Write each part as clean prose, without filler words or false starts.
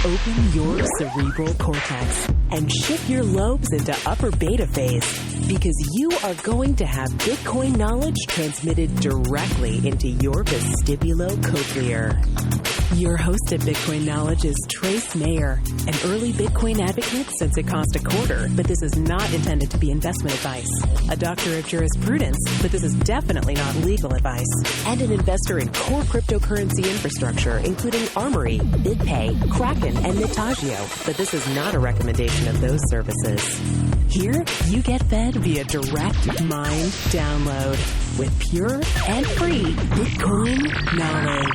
Open your cerebral cortex and shift your lobes into upper beta phase, because you are going to have Bitcoin knowledge transmitted directly into your vestibulocochlear. Your host at Bitcoin Knowledge is Trace Mayer, an early Bitcoin advocate since it cost $0.25, but this is not intended to be investment advice. A doctor of jurisprudence, but this is definitely not legal advice. And an investor in core cryptocurrency infrastructure, including Armory, BitPay, Kraken, and Nitagio, but this is not a recommendation of those services. Here, you get fed via direct mind download with pure and free Bitcoin knowledge.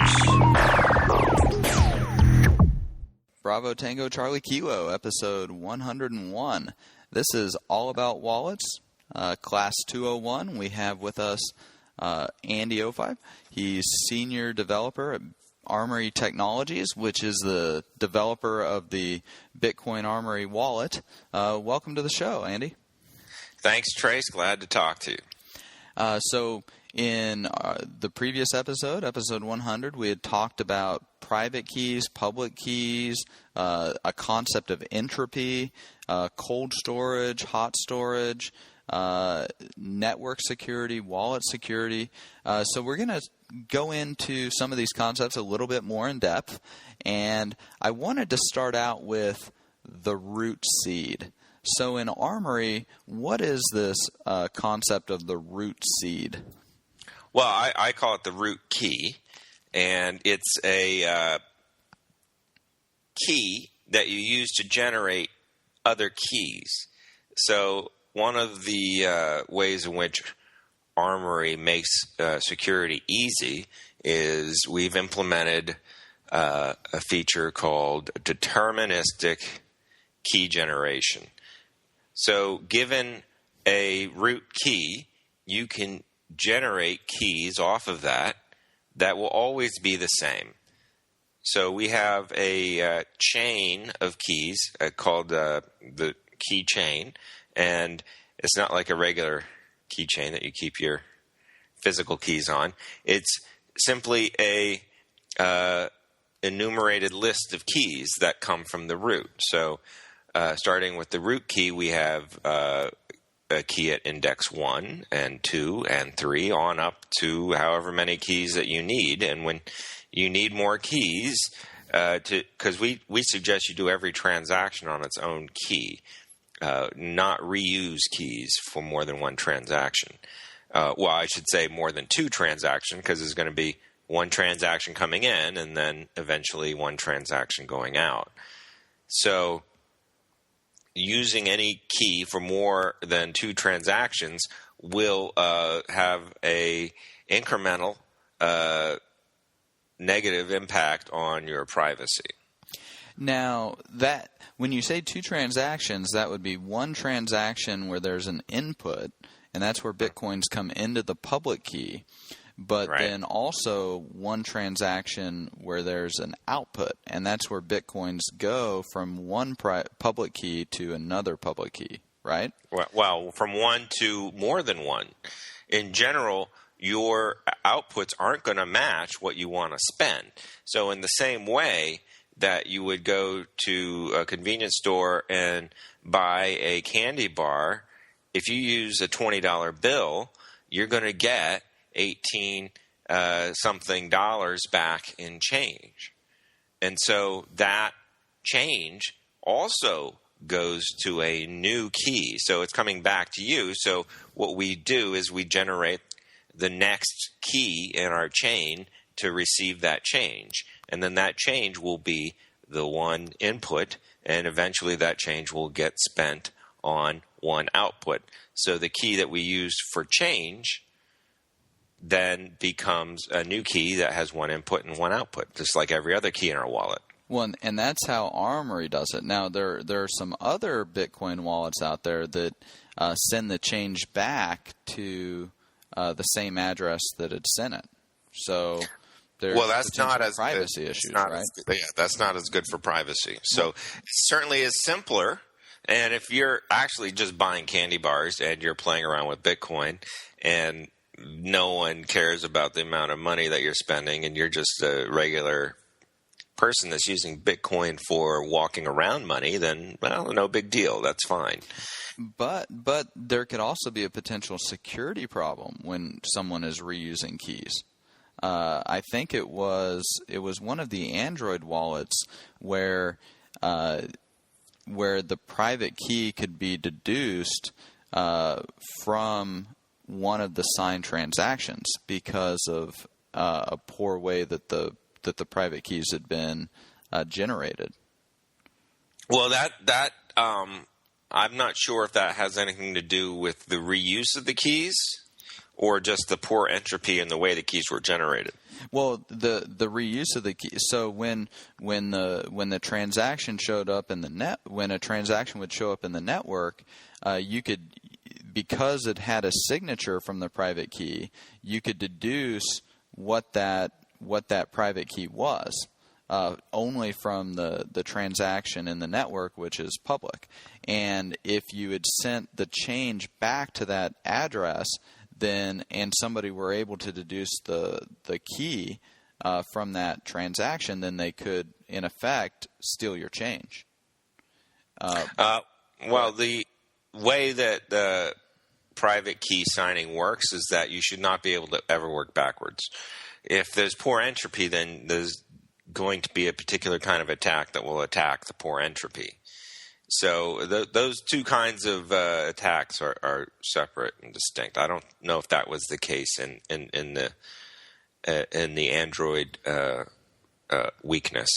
Bravo Tango Charlie Kilo, episode 101. This is all about wallets, class 201. We have with us Andy O5. He's senior developer at Armory Technologies, which is the developer of the Bitcoin Armory wallet. Welcome to the show, Andy. Thanks, Trace. Glad to talk to you. So in the previous episode 100, we had talked about private keys, public keys, a concept of entropy, cold storage, hot storage, network security, wallet security. So we're going to go into some of these concepts a little bit more in depth. And I wanted to start out with the root seed. So in Armory, what is this concept of the root seed? Well, I call it the root key, and it's a key that you use to generate other keys. So one of the ways in which Armory makes security easy is we've implemented a feature called Deterministic key generation. So given a root key, you can generate keys off of that will always be the same. So we have a chain of keys called the key chain, and it's not like a regular keychain that you keep your physical keys on. It's simply a enumerated list of keys that come from the root. So starting with the root key, we have a key at index 1 and 2 and 3 on up to however many keys that you need. And when you need more keys, because we suggest you do every transaction on its own key, not reuse keys for more than one transaction. Well, I should say more than two transactions, because there's going to be one transaction coming in and then eventually one transaction going out. So using any key for more than two transactions will have a incremental negative impact on your privacy. Now, that when you say two transactions, that would be one transaction where there's an input, and that's where Bitcoins come into the public key. But right. Then also one transaction where there's an output, and that's where Bitcoins go from one public key to another public key, right? Well, from one to more than one. In general, your outputs aren't going to match what you want to spend. So in the same way that you would go to a convenience store and buy a candy bar, if you use a $20 bill, you're going to get 18 something dollars back in change. And so that change also goes to a new key. So it's coming back to you. So what we do is we generate the next key in our chain to receive that change. And then that change will be the one input, and eventually that change will get spent on one output. So the key that we used for change then becomes a new key that has one input and one output, just like every other key in our wallet. Well, and that's how Armory does it. Now, there are some other Bitcoin wallets out there that send the change back to the same address that it sent it. So there's that's not as privacy good. issues, right? That's not as good for privacy. So it certainly is simpler. And if you're actually just buying candy bars and you're playing around with Bitcoin and no one cares about the amount of money that you're spending and you're just a regular person that's using Bitcoin for walking around money, then, well, no big deal. That's fine. But there could also be a potential security problem when someone is reusing keys. I think it was one of the Android wallets where the private key could be deduced from one of the signed transactions because of a poor way that the private keys had been generated. Well, that I'm not sure if that has anything to do with the reuse of the keys or just the poor entropy in the way the keys were generated. Well, the reuse of the key. So when the transaction showed up in the when a transaction would show up in the network, you could, because it had a signature from the private key, you could deduce what that private key was only from the transaction in the network, which is public. And if you had sent the change back to that address, then and somebody were able to deduce the key from that transaction, then they could, in effect, steal your change. Well, the way that the private key signing works is that you should not be able to ever work backwards. If there's poor entropy, then there's going to be a particular kind of attack that will attack the poor entropy. So those two kinds of attacks are separate and distinct. I don't know if that was the case in the Android weakness,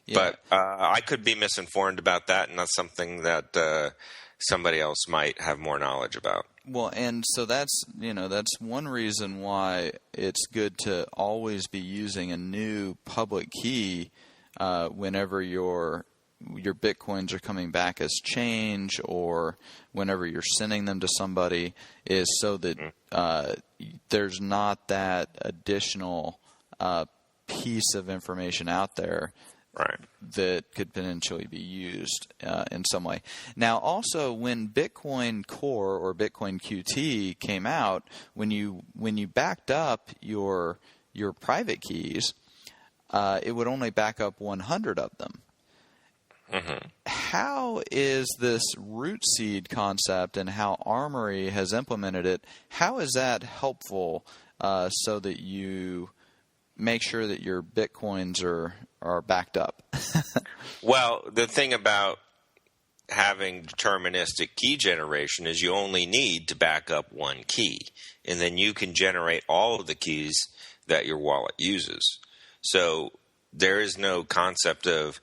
yeah. But I could be misinformed about that, and that's something that somebody else might have more knowledge about. Well, and so that's one reason why it's good to always be using a new public key whenever your Bitcoins are coming back as change, or whenever you're sending them to somebody, is so that there's not that additional piece of information out there. Right. That could potentially be used in some way. Now, also, when Bitcoin Core or Bitcoin QT came out, when you backed up your private keys, it would only back up 100 of them. Mm-hmm. How is this root seed concept and how Armory has implemented it, how is that helpful so that you make sure that your Bitcoins are backed up? Well, the thing about having deterministic key generation is you only need to back up one key, and then you can generate all of the keys that your wallet uses. So there is no concept of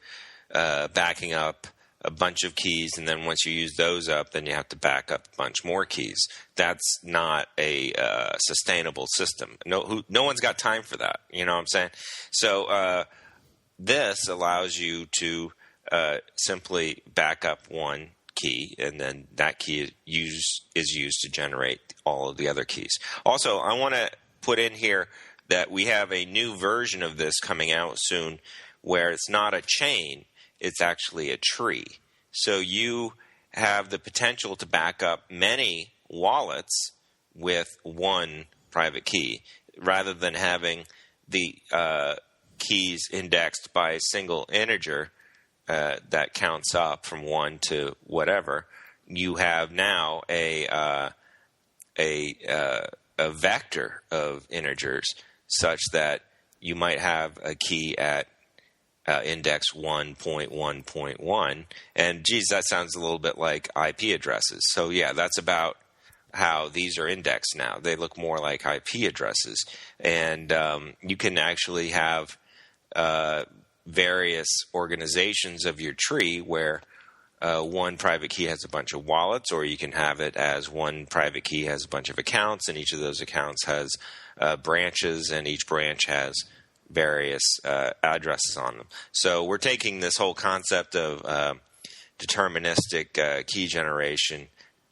backing up a bunch of keys, and then once you use those up, then you have to back up a bunch more keys. That's not a sustainable system. No one's got time for that. You know what I'm saying? So this allows you to simply back up one key, and then that key is used to generate all of the other keys. Also, I want to put in here that we have a new version of this coming out soon where it's not a chain, it's actually a tree. So you have the potential to back up many wallets with one private key, rather than having the keys indexed by a single integer that counts up from 1 to whatever. You have now a vector of integers, such that you might have a key at index 1.1.1, and geez, that sounds a little bit like IP addresses. So yeah, that's about how these are indexed now. They look more like IP addresses, and you can actually have various organizations of your tree where one private key has a bunch of wallets, or you can have it as one private key has a bunch of accounts, and each of those accounts has branches, and each branch has various addresses on them. So we're taking this whole concept of deterministic key generation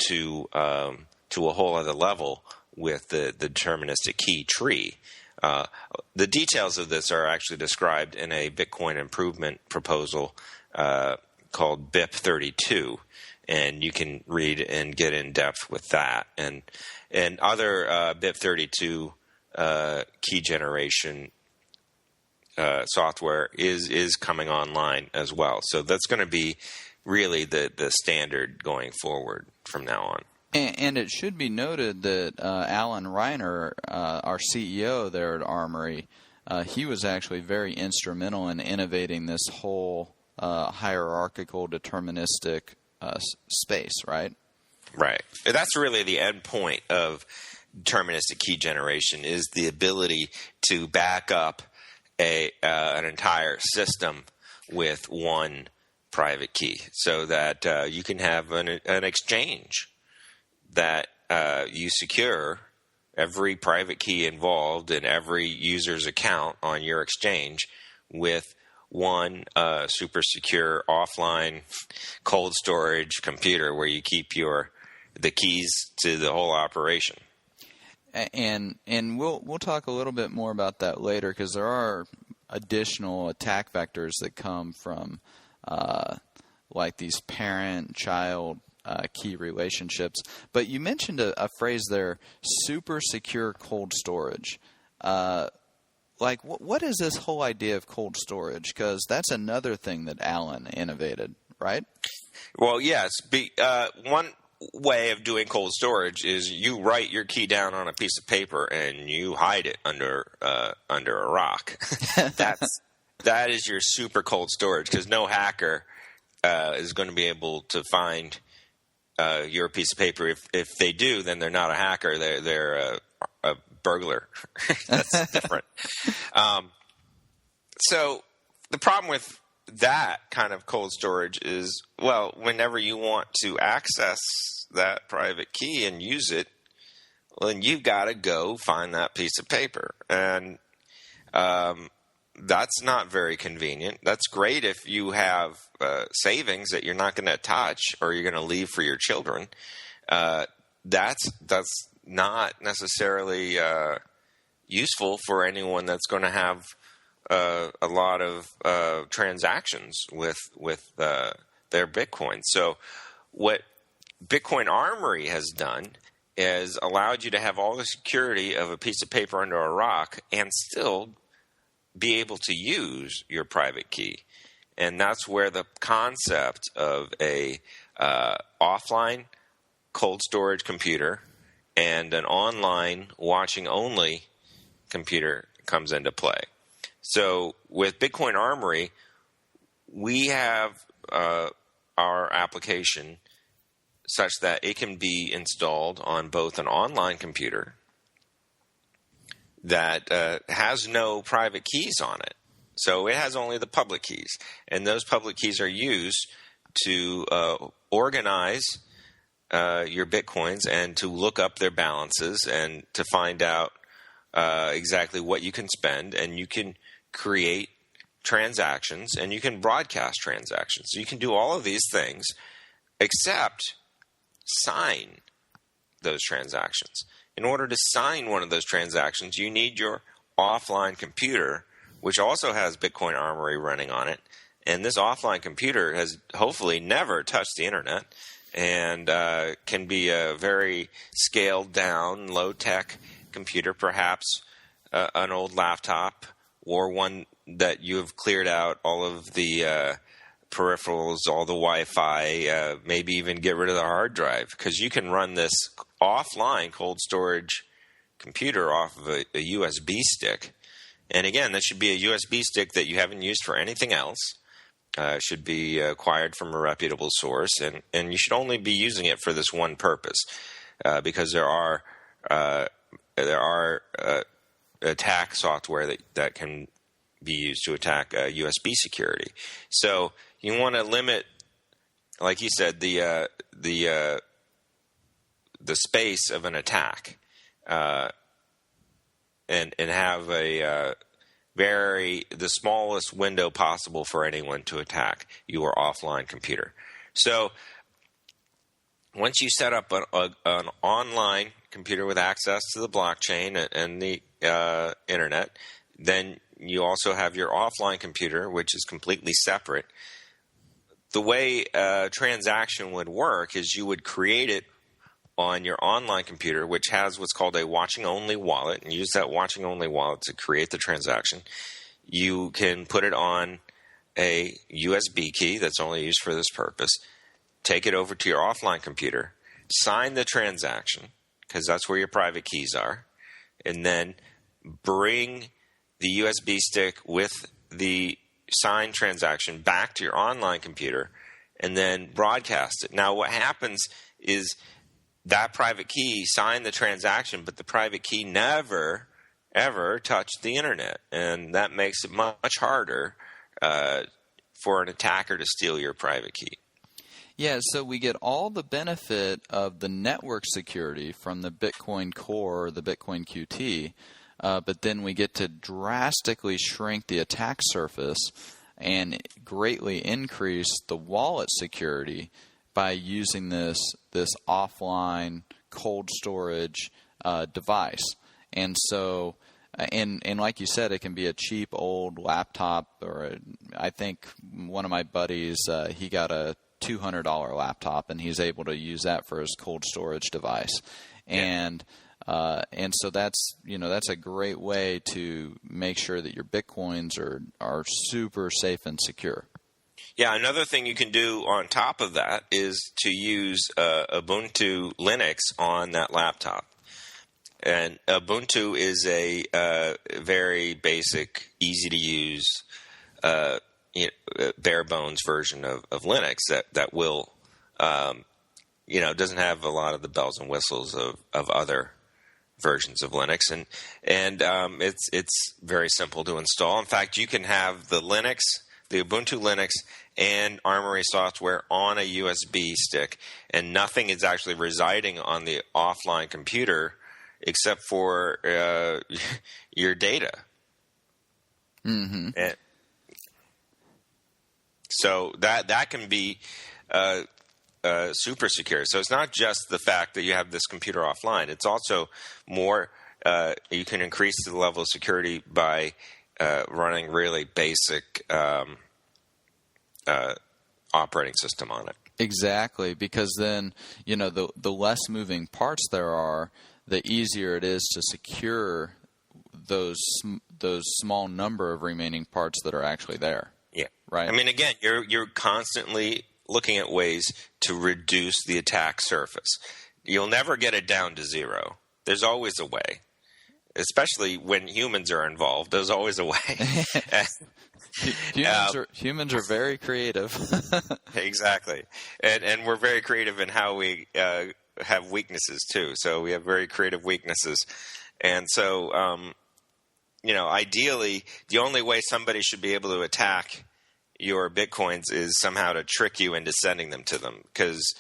to a whole other level with the deterministic key tree. The details of this are actually described in a Bitcoin improvement proposal called BIP32, and you can read and get in depth with that. And other BIP32 key generation software is coming online as well. So that's going to be really the standard going forward from now on. And it should be noted that Alan Reiner, our CEO there at Armory, he was actually very instrumental in innovating this whole hierarchical deterministic space, right? Right. That's really the end point of deterministic key generation, is the ability to back up an entire system with one private key, so that you can have an exchange that you secure every private key involved in every user's account on your exchange with one super secure offline cold storage computer where you keep the keys to the whole operation. And we'll talk a little bit more about that later, because there are additional attack vectors that come from like these parent-child key relationships. But you mentioned a phrase there, super secure cold storage. Like, what is this whole idea of cold storage? Because that's another thing that Alan innovated, right? Well, yes. One way of doing cold storage is you write your key down on a piece of paper and you hide it under a rock. That is your super cold storage, because no hacker is going to be able to find your piece of paper. If they do, then they're not a hacker. They're a burglar. That's different. So the problem with that kind of cold storage is, well, whenever you want to access that private key and use it, well, then you've got to go find that piece of paper. And that's not very convenient. That's great if you have savings that you're not going to touch or you're going to leave for your children. That's not necessarily useful for anyone that's going to have a lot of transactions with their Bitcoin. So what Bitcoin Armory has done is allowed you to have all the security of a piece of paper under a rock and still be able to use your private key. And that's where the concept of a offline cold storage computer and an online watching only computer comes into play. So with Bitcoin Armory, we have our application such that it can be installed on both an online computer that has no private keys on it. So it has only the public keys. And those public keys are used to organize your Bitcoins and to look up their balances and to find out exactly what you can spend. And you can create transactions and you can broadcast transactions. So you can do all of these things except sign those transactions. In order to sign one of those transactions, you need your offline computer, which also has Bitcoin Armory running on it. And this offline computer has hopefully never touched the internet and can be a very scaled down, low-tech computer, perhaps an old laptop or one that you have cleared out all of the peripherals, all the Wi-Fi, maybe even get rid of the hard drive, because you can run this offline cold storage computer off of a USB stick. And again, that should be a USB stick that you haven't used for anything else. It should be acquired from a reputable source, and you should only be using it for this one purpose, because there are attack software that can be used to attack USB security. So you want to limit, like you said, the space of an attack, and have the smallest window possible for anyone to attack your offline computer. So once you set up an online computer with access to the blockchain and the internet, then you also have your offline computer, which is completely separate. The way a transaction would work is you would create it on your online computer, which has what's called a watching-only wallet, and use that watching-only wallet to create the transaction. you can put it on a USB key that's only used for this purpose, take it over to your offline computer, sign the transaction, because that's where your private keys are, and then bring the USB stick with the signed transaction back to your online computer and then broadcast it. Now, what happens is that private key signed the transaction, but the private key never, ever touched the internet. And that makes it much harder for an attacker to steal your private key. Yeah, so we get all the benefit of the network security from the Bitcoin Core or the Bitcoin QT, but then we get to drastically shrink the attack surface and greatly increase the wallet security by using this offline cold storage device. And so, and like you said, it can be a cheap old laptop, or I think one of my buddies, he got a $200 laptop, and he's able to use that for his cold storage device. And so that's a great way to make sure that your Bitcoins are super safe and secure. Yeah, another thing you can do on top of that is to use Ubuntu Linux on that laptop. And Ubuntu is a very basic, easy to use, bare bones version of Linux that will, doesn't have a lot of the bells and whistles of other versions of Linux, and it's very simple to install. In fact, you can have the Ubuntu Linux and Armory software on a USB stick, and nothing is actually residing on the offline computer except for your data. Mm-hmm. And so that can be super secure. So it's not just the fact that you have this computer offline. It's also more, you can increase the level of security by running really basic operating system on it. Exactly, because then, the less moving parts there are, the easier it is to secure those small number of remaining parts that are actually there. Yeah. Right. I mean, again, you're constantly looking at ways to reduce the attack surface. You'll never get it down to zero. There's always a way, especially when humans are involved. There's always a way. Humans are very creative. Exactly, and we're very creative in how we have weaknesses too. So we have very creative weaknesses, and so ideally, the only way somebody should be able to attack your Bitcoins is somehow to trick you into sending them to them, because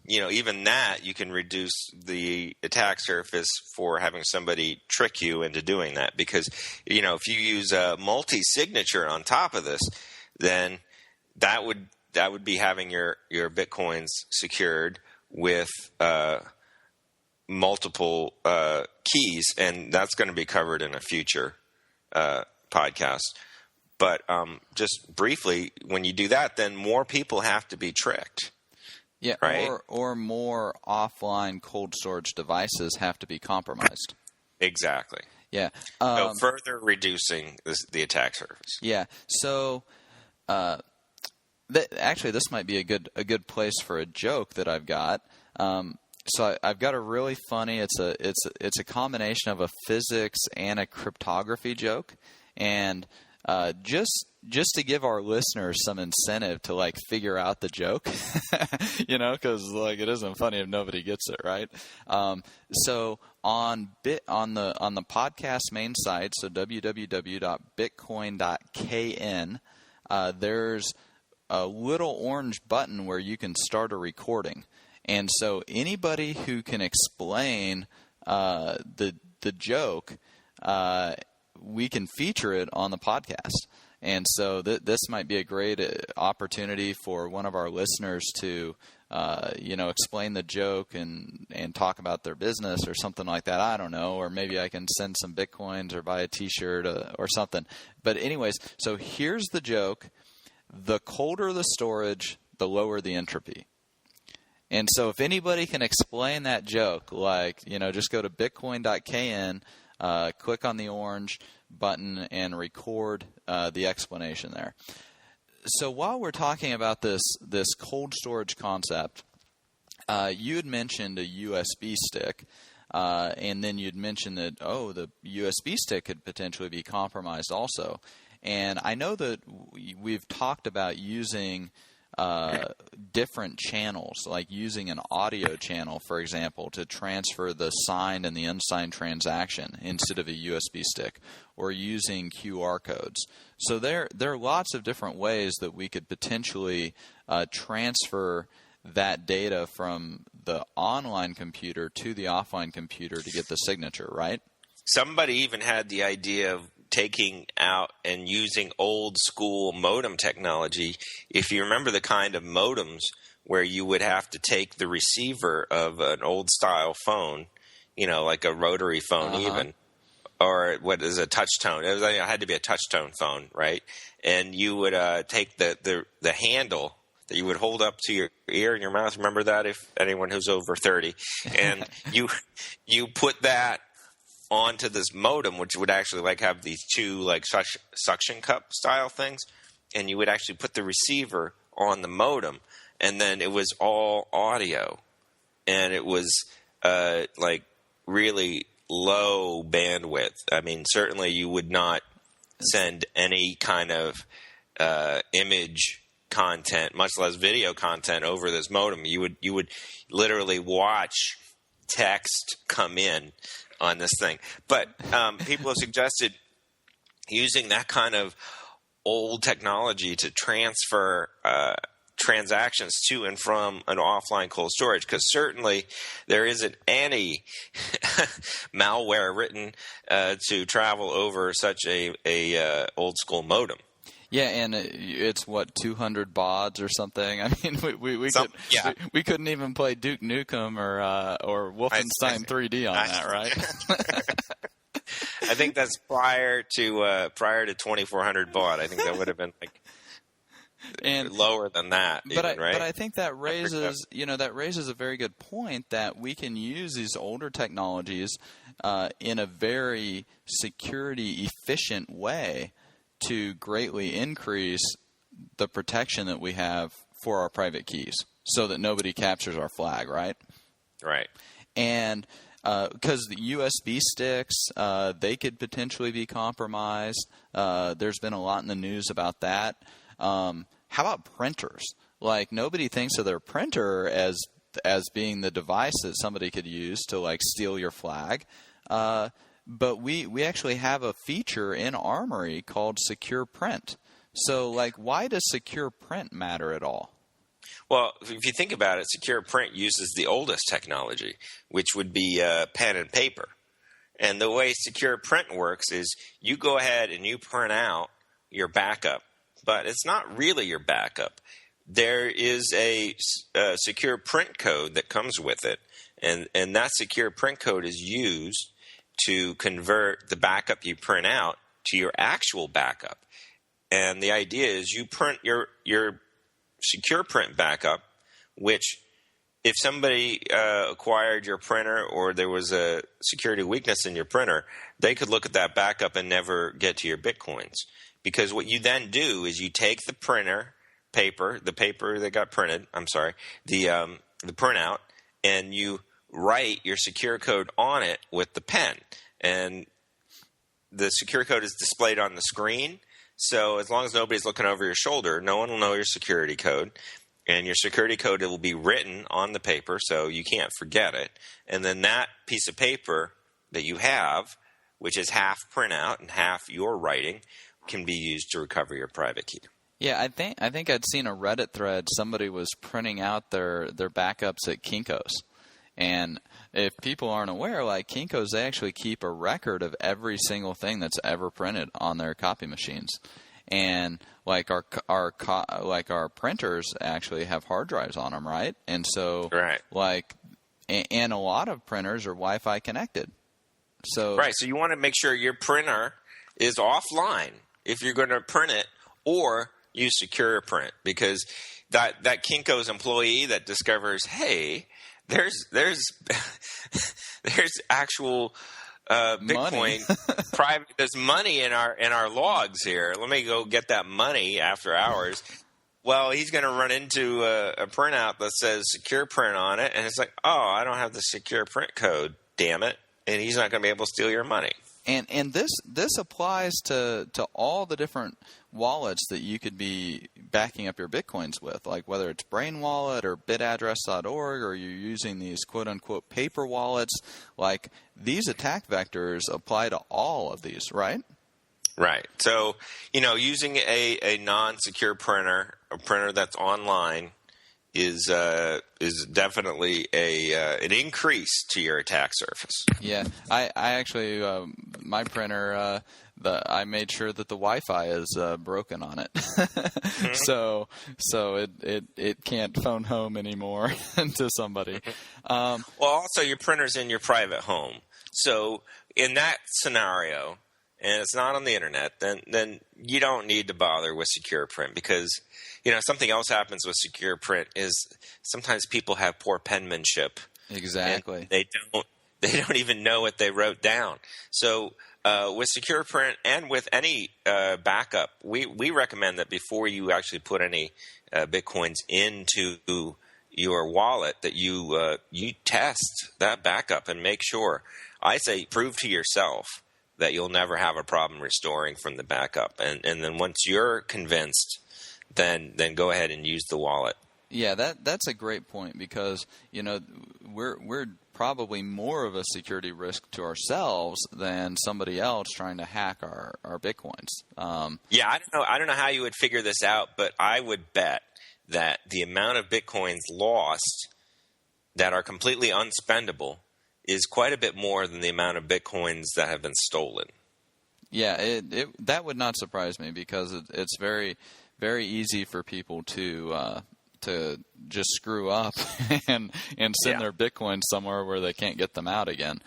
even that, you can reduce the attack surface for having somebody trick you into doing that. Because, if you use a multi-signature on top of this, then that would be having your Bitcoins secured with multiple keys, and that's going to be covered in a future podcast. But just briefly, when you do that, then more people have to be tricked. Yeah, right? or more offline cold storage devices have to be compromised. Exactly. Yeah. So further reducing the attack surface. Yeah. So actually, this might be a good place for a joke that I've got. So I've got a really funny. It's a combination of a physics and a cryptography joke, and just to give our listeners some incentive to figure out the joke, because it isn't funny if nobody gets it, right? So on the podcast main site, so www.bitcoin.kn, there's a little orange button where you can start a recording, and so anybody who can explain the joke, we can feature it on the podcast. And so this might be a great opportunity for one of our listeners to, explain the joke and talk about their business or something like that. I don't know. Or maybe I can send some Bitcoins or buy a T-shirt or something. But anyways, so here's the joke. The colder the storage, the lower the entropy. And so if anybody can explain that joke, just go to bitcoin.kn, click on the orange button and record the explanation there. So while we're talking about this cold storage concept, you had mentioned a USB stick, and then you'd mentioned that, the USB stick could potentially be compromised also. And I know that we've talked about using different channels, like using an audio channel, for example, to transfer the signed and the unsigned transaction instead of a USB stick, or using QR codes. So there are lots of different ways that we could potentially transfer that data from the online computer to the offline computer to get the signature, right? Somebody even had the idea of taking out and using old school modem technology. If you remember the kind of modems where you would have to take the receiver of an old style phone, like a rotary phone even, or what is a touch tone. It had to be a touch tone phone, right? And you would take the handle that you would hold up to your ear and your mouth. Remember that, if anyone who's over 30. And you put that onto this modem, which would actually have these two suction cup style things, and you would actually put the receiver on the modem, and then it was all audio, and it was really low bandwidth. I mean, certainly you would not send any kind of image content, much less video content, over this modem. You would literally watch text come in on this thing. But people have suggested using that kind of old technology to transfer transactions to and from an offline cold storage, because certainly there isn't any malware written to travel over such a old school modem. Yeah, and it's 200 bauds or something. I mean, we couldn't even play Duke Nukem or Wolfenstein 3D on that, right? I think that's prior to 2400 baud. I think that would have been lower than that. But right? I think that raises a very good point, that we can use these older technologies in a very security efficient way to greatly increase the protection that we have for our private keys, so that nobody captures our flag, right? Right. And because the USB sticks, they could potentially be compromised. There's been a lot in the news about that. How about printers? Nobody thinks of their printer as being the device that somebody could use to steal your flag. But we actually have a feature in Armory called Secure Print. So, why does Secure Print matter at all? Well, if you think about it, Secure Print uses the oldest technology, which would be pen and paper. And the way Secure Print works is you go ahead and you print out your backup, but it's not really your backup. There is a Secure Print code that comes with it, and that Secure Print code is used to convert the backup you print out to your actual backup. And the idea is you print your Secure Print backup, which if somebody acquired your printer or there was a security weakness in your printer, they could look at that backup and never get to your Bitcoins. Because what you then do is you take the the paper that got printed, the printout, and you write your secure code on it with the pen. And the secure code is displayed on the screen. So as long as nobody's looking over your shoulder, no one will know your security code. And your security code will be written on the paper, so you can't forget it. And then that piece of paper that you have, which is half printout and half your writing, can be used to recover your private key. Yeah, I think I'd seen a Reddit thread. Somebody was printing out their backups at Kinko's. And if people aren't aware, Kinko's, they actually keep a record of every single thing that's ever printed on their copy machines. And our printers actually have hard drives on them, right? And so and a lot of printers are Wi-Fi connected. So you want to make sure your printer is offline if you're going to print it, or use Secure Print, because that Kinko's employee that discovers, hey, there's actual Bitcoin private. There's money in our logs here. Let me go get that money after hours. Well, he's going to run into a printout that says secure print on it, and it's like, oh, I don't have the secure print code. Damn it! And he's not going to be able to steal your money. And this applies to all the different wallets that you could be backing up your Bitcoins with, like whether it's Brain Wallet or bitaddress.org, or you're using these quote-unquote paper wallets. Like, these attack vectors apply to all of these, right? Right. So, using a non-secure printer, a printer that's online, is definitely an increase to your attack surface. Yeah, I actually my printer I made sure that the Wi-Fi is broken on it, so it can't phone home anymore to somebody. Well, also your printer's in your private home, so in that scenario, and it's not on the internet, then you don't need to bother with secure print, because something else happens with secure print is sometimes people have poor penmanship. Exactly. They don't even know what they wrote down. So with secure print and with any backup, we recommend that before you actually put any Bitcoins into your wallet, that you test that backup and make sure. I say prove to yourself that you'll never have a problem restoring from the backup, and then once you're convinced, then go ahead and use the wallet. Yeah, that's a great point, because we're probably more of a security risk to ourselves than somebody else trying to hack our Bitcoins. Yeah, I don't know how you would figure this out, but I would bet that the amount of Bitcoins lost that are completely unspendable is quite a bit more than the amount of Bitcoins that have been stolen. Yeah, that would not surprise me, because it's very, very easy for people to just screw up and send their Bitcoin somewhere where they can't get them out again.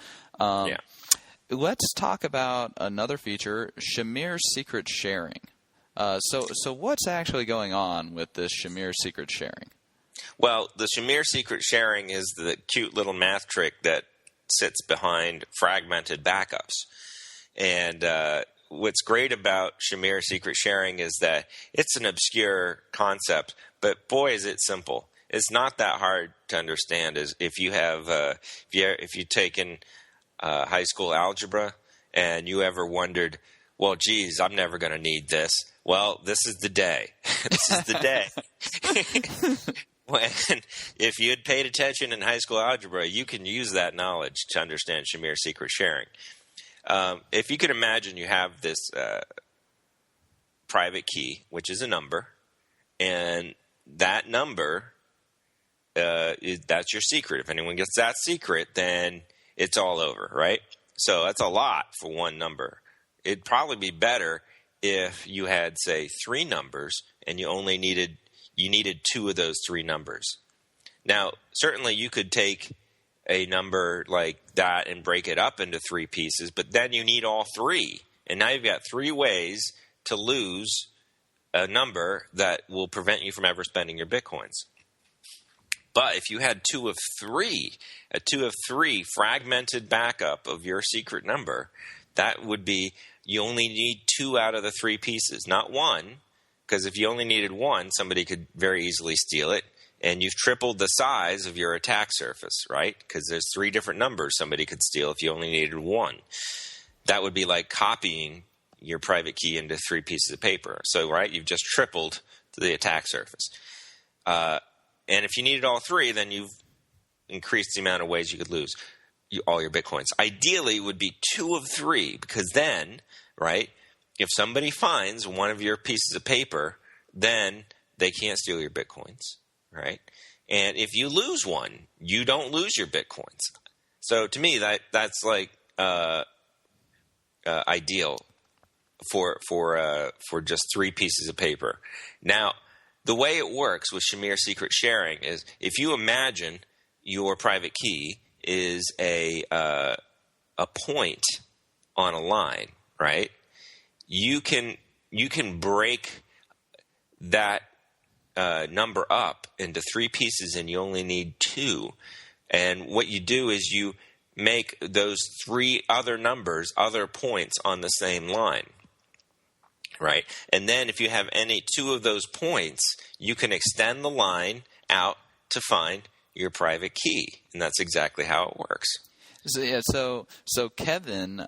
Let's talk about another feature, Shamir secret sharing. So what's actually going on with this Shamir secret sharing? Well, the Shamir secret sharing is the cute little math trick that sits behind fragmented backups. And what's great about Shamir secret sharing is that it's an obscure concept, but boy, is it simple. It's not that hard to understand. As if you have, if you've taken high school algebra and you ever wondered, well, geez, I'm never going to need this. Well, this is the day. This is the day. When, if you had paid attention in high school algebra, you can use that knowledge to understand Shamir secret sharing. If you could imagine, you have this private key, which is a number, and that number, that's your secret. If anyone gets that secret, then it's all over, right? So that's a lot for one number. It'd probably be better if you had, say, 3 numbers, and you needed 2 of those 3 numbers. Now, certainly you could take a number like that and break it up into 3 pieces, but then you need all 3. And now you've got 3 ways to lose a number that will prevent you from ever spending your Bitcoins. But if you had 2 of 3, a 2 of 3 fragmented backup of your secret number, that would be, you only need 2 out of the 3 pieces, not 1. Because if you only needed 1, somebody could very easily steal it, and you've tripled the size of your attack surface, right? Because there's 3 different numbers somebody could steal if you only needed 1. That would be like copying your private key into 3 pieces of paper. So, right, you've just tripled the attack surface. And if you needed all 3, then you've increased the amount of ways you could lose all your Bitcoins. Ideally, it would be 2 of 3, because then, right, if somebody finds one of your pieces of paper, then they can't steal your Bitcoins, right? And if you lose one, you don't lose your Bitcoins. So to me, that's like ideal for just 3 pieces of paper. Now, the way it works with Shamir secret sharing is, if you imagine your private key is a point on a line, right? You can break that number up into 3 pieces, and you only need 2. And what you do is you make those 3 other numbers other points on the same line, right? And then if you have any 2 of those points, you can extend the line out to find your private key, and that's exactly how it works. So Kevin,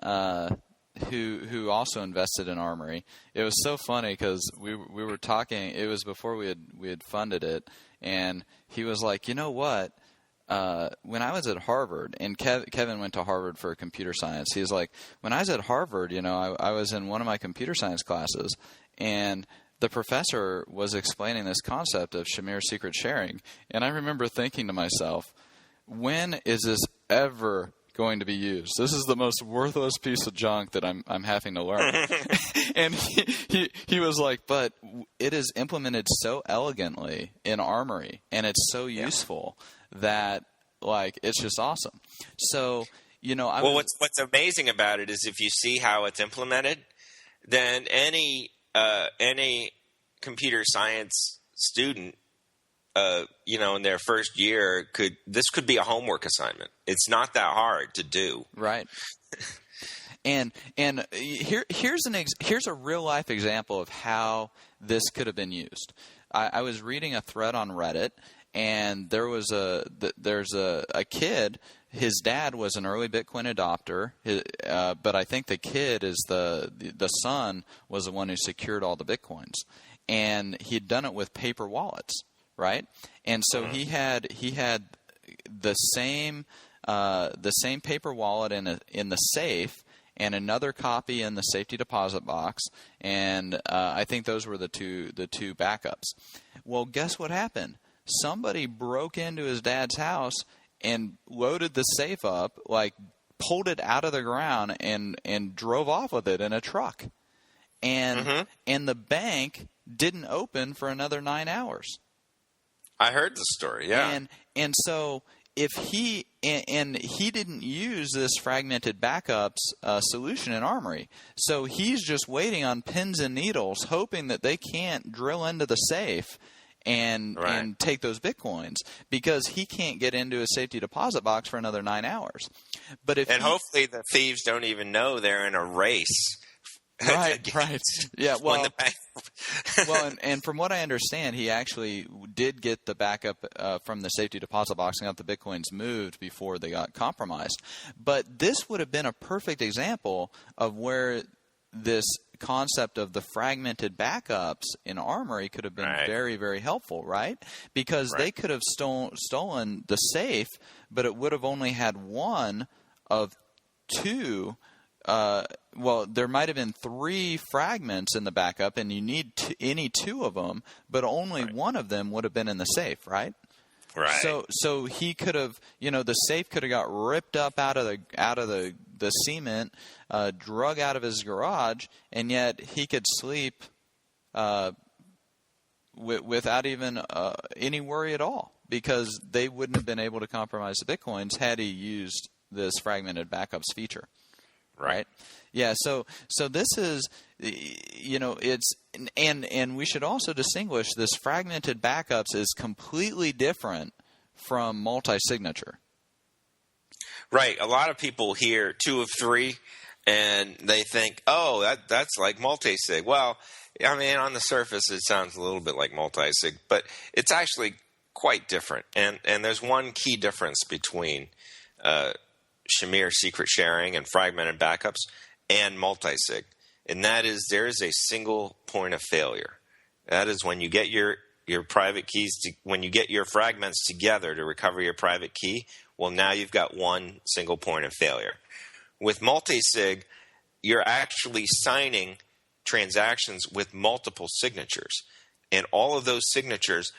who also invested in Armory, it was so funny because we were talking. It was before we had funded it, and he was like, you know what? When I was at Harvard, and Kevin went to Harvard for computer science, he was like, when I was at Harvard, I was in one of my computer science classes, and the professor was explaining this concept of Shamir secret sharing, and I remember thinking to myself, when is this ever going to be used? This is the most worthless piece of junk that I'm having to learn. And he was like, but it is implemented so elegantly in Armory, and it's so useful that it's just awesome. So what's amazing about it is if you see how it's implemented, then any computer science student, in their first year this could be a homework assignment. It's not that hard to do. Right. And here's a real life example of how this could have been used. I was reading a thread on Reddit, and there's a kid. His dad was an early Bitcoin adopter, but I think the kid is the son was the one who secured all the Bitcoins, and he'd done it with paper wallets, right? And so he had the same paper wallet in the safe, and another copy in the safety deposit box, and I think those were the two backups. Well, guess what happened? Somebody broke into his dad's house and loaded the safe up, pulled it out of the ground and drove off with it in a truck. And the bank didn't open for another 9 hours. I heard the story, yeah. And so if he didn't use this fragmented backups solution in Armory, so he's just waiting on pins and needles, hoping that they can't drill into the safe and take those Bitcoins, because he can't get into his safety deposit box for another 9 hours. But hopefully the thieves don't even know they're in a race. Right. Yeah. Well, and from what I understand, he actually did get the backup from the safety deposit box and got the Bitcoins moved before they got compromised. But this would have been a perfect example of where this concept of the fragmented backups in Armory could have been very, very helpful, right? Because they could have stolen the safe, but it would have only had one of 2. There might have been 3 fragments in the backup, and you need any 2 of them, but only one of them would have been in the safe, right? Right. So he could have, the safe could have got ripped up out of the cement, drug out of his garage, and yet he could sleep without even any worry at all, because they wouldn't have been able to compromise the Bitcoins had he used this fragmented backups feature. Right. Yeah. So this is, it's, and we should also distinguish this fragmented backups is completely different from multi-signature. Right. A lot of people hear 2 of 3 and they think, oh, that's like multisig. Well, I mean, on the surface, it sounds a little bit like multisig, but it's actually quite different. And there's one key difference between, Shamir secret sharing and fragmented backups and multisig, and that is there is a single point of failure. That is when you get your private keys when you get your fragments together to recover your private key. Well, now you've got one single point of failure. With multisig, you're actually signing transactions with multiple signatures, and all of those signatures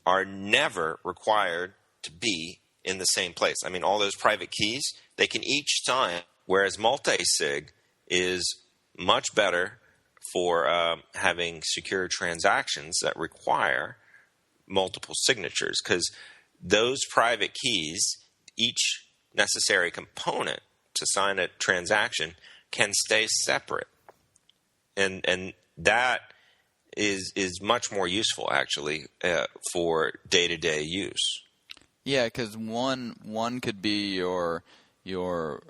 are never required to be in the same place. I mean, all those private keys, they can each sign, whereas multisig is much better for having secure transactions that require multiple signatures, because those private keys, each necessary component to sign a transaction can stay separate. And that is much more useful, actually, for day-to-day use. Yeah, because one could be your your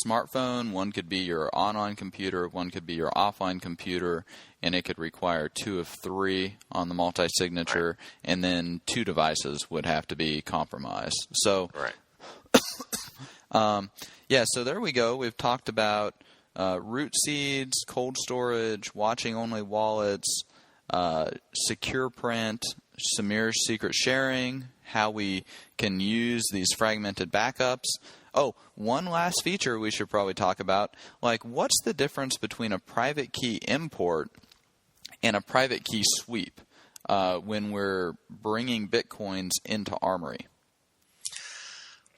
smartphone, one could be your online computer, one could be your offline computer, and it could require 2 of 3 on the multi-signature, and then 2 devices would have to be compromised. So, so there we go. We've talked about root seeds, cold storage, watching only wallets, secure print, Shamir's secret sharing, how we can use these fragmented backups. Oh, one last feature we should probably talk about. Like, what's the difference between a private key import and a private key sweep when we're bringing Bitcoins into Armory?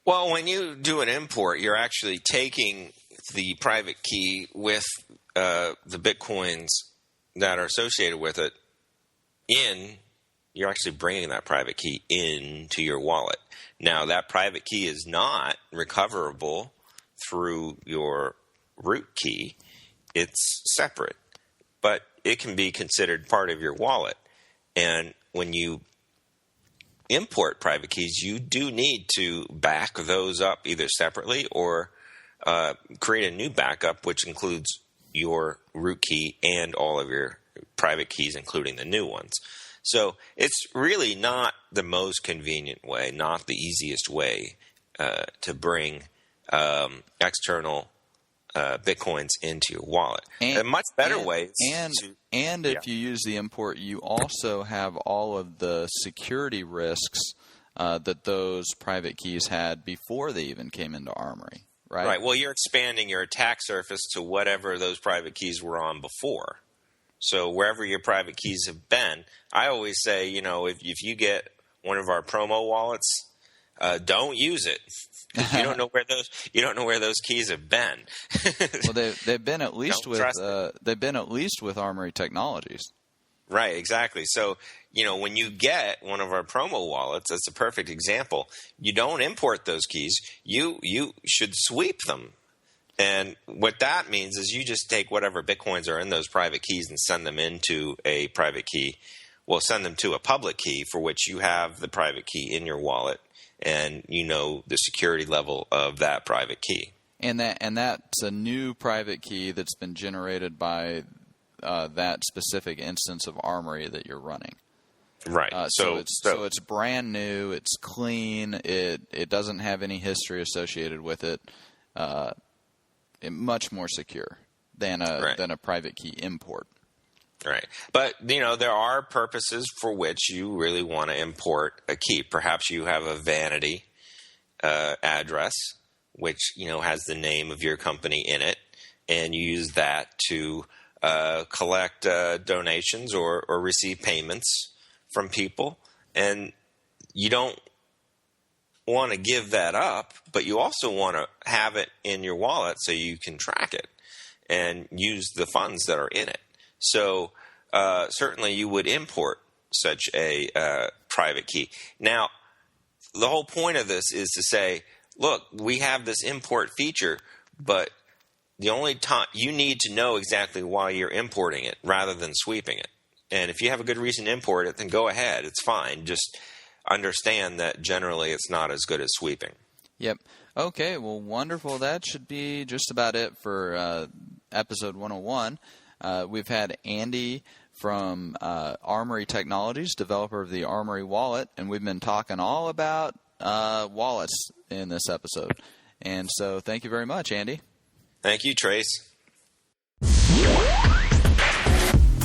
Well, when you do an import, you're actually taking the private key with the Bitcoins that are associated with it in. You're actually bringing that private key into your wallet. Now, that private key is not recoverable through your root key. It's separate, but it can be considered part of your wallet. And when you import private keys, you do need to back those up either separately or create a new backup, which includes your root key and all of your private keys, including the new ones. So it's really not the most convenient way, not the easiest way to bring external Bitcoins into your wallet. A much better way. If you use the import, you also have all of the security risks that those private keys had before they even came into Armory, right? Right. Well, you're expanding your attack surface to whatever those private keys were on before. So wherever your private keys have been, I always say, if you get one of our promo wallets, don't use it. You don't know where those keys have been. Well, they've been at least with Armory Technologies. Right, exactly. So, when you get one of our promo wallets, that's a perfect example. You don't import those keys. You should sweep them. And what that means is you just take whatever Bitcoins are in those private keys and send them into a private key. Well, send them to a public key for which you have the private key in your wallet, and you know the security level of that private key. And that's a new private key that's been generated by that specific instance of Armory that you're running. Right. So it's brand new. It's clean. It doesn't have any history associated with it. Much more secure than a private key import. Right. But, there are purposes for which you really want to import a key. Perhaps you have a vanity address, which, has the name of your company in it, and you use that to collect donations or receive payments from people. And you don't want to give that up, but you also want to have it in your wallet so you can track it and use the funds that are in it. So certainly you would import such a private key. Now, the whole point of this is to say, look, we have this import feature, but the only time you need to know exactly why you're importing it rather than sweeping it. And if you have a good reason to import it, then go ahead. It's fine. Just understand that generally it's not as good as sweeping. Yep. Okay, well, wonderful. That should be just about it for episode 101. We've had Andy from Armory Technologies, developer of the Armory Wallet, and we've been talking all about wallets in this episode. And so thank you very much, Andy. Thank you, Trace.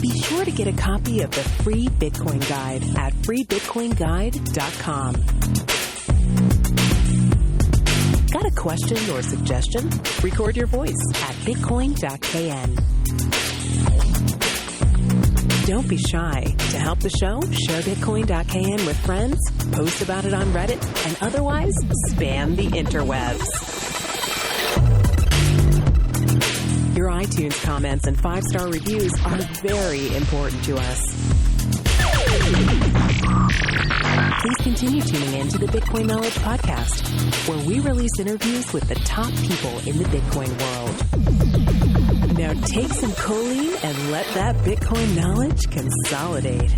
Be sure to get a copy of the free Bitcoin Guide at freebitcoinguide.com. Got a question or suggestion? Record your voice at bitcoin.kn. Don't be shy. To help the show, share bitcoin.kn with friends, post about it on Reddit, and otherwise spam the interwebs. Your iTunes comments and 5-star reviews are very important to us. Please continue tuning in to the Bitcoin Knowledge Podcast, where we release interviews with the top people in the Bitcoin world. Now take some choline and let that Bitcoin knowledge consolidate.